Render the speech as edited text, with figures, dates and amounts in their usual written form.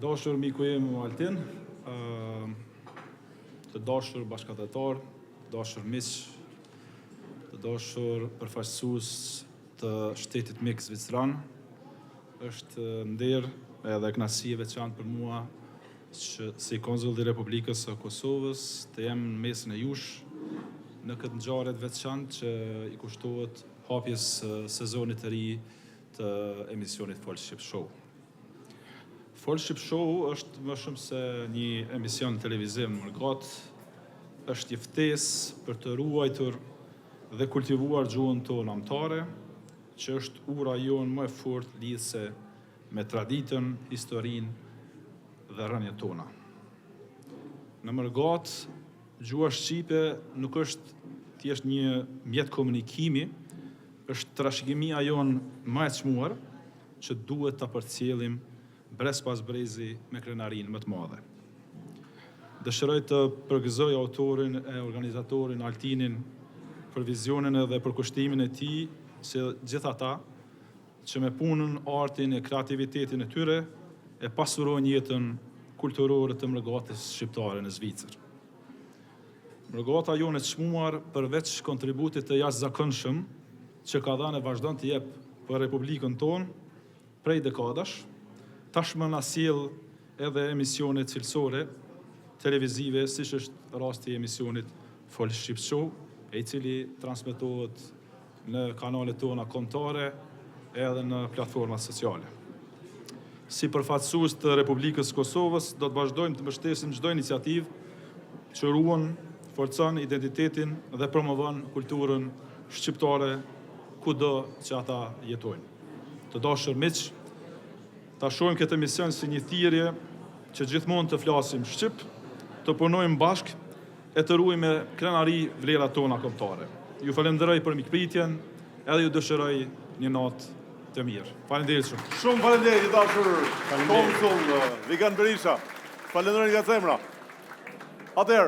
Dashur miku im Altin, të dashur bashkëdhetar, të dashur miq, të dashur përfaqësues të shtetit mik Zvicran, është nder edhe kënaqësi e veçantë për mua që si konsull i Republikës së Kosovës të jem në mesin e jush në këtë ngjarje të veçantë që i kushtohet hapjes sezonit të ri të emisionit Folship Show. Folship Show është më shumë se një emision televiziv në Mërgat, është një ftesë për të ruajtur dhe kultivuar gjuhën tonë amtare, që është ura jonë më e fortë lidhse me traditën, historinë dhe rënjet tona. Në Mërgat, gjuha shqipe nuk është thjesht një mjet komunikimi, është trashëgimia jonë më e çmuar që duhet ta përcjellim brez pas brezi me krenarinë më të madhe. Dëshiroj të përgëzoj autorin e organizatorin Altinin për vizionin edhe për kushtimin e tij se gjithë ata që me punën, artin e kreativitetin e tyre e pasurojnë jetën kulturore të Mërgatës shqiptare në Zvicër. Mërgata jonë e çmuar përveç kontributit të jashtëzakonshëm që ka dhënë e vazhdon të jep për Republikën tonë prej dekadash, tashmë na sjell edhe emisione cilësore televizive, siç është rasti i emisionit Folship Show, i cili transmetohet në kanalet tona kombëtare edhe në platformat sociale. Si përfaqësues të Republikës së Kosovës, do të vazhdojmë të mbështesim çdo iniciativë që ruan, forcon identitetin dhe promovon kulturën shqiptare kudo që ata jetojnë. Të dashur miq, ta shohim këtë emision si një thirrje që gjithmonë të flasim shqip, të punojmë bashkë e të ruajmë me krenari vlerat tona kombëtare. Ju falenderoj për mikpritjen, edhe ju dëshiroj një natë të mirë. Faleminderit shumë. Shumë faleminderit i dashur konsull Vigan Berisha. Falenderoj nga zemra. Atëherë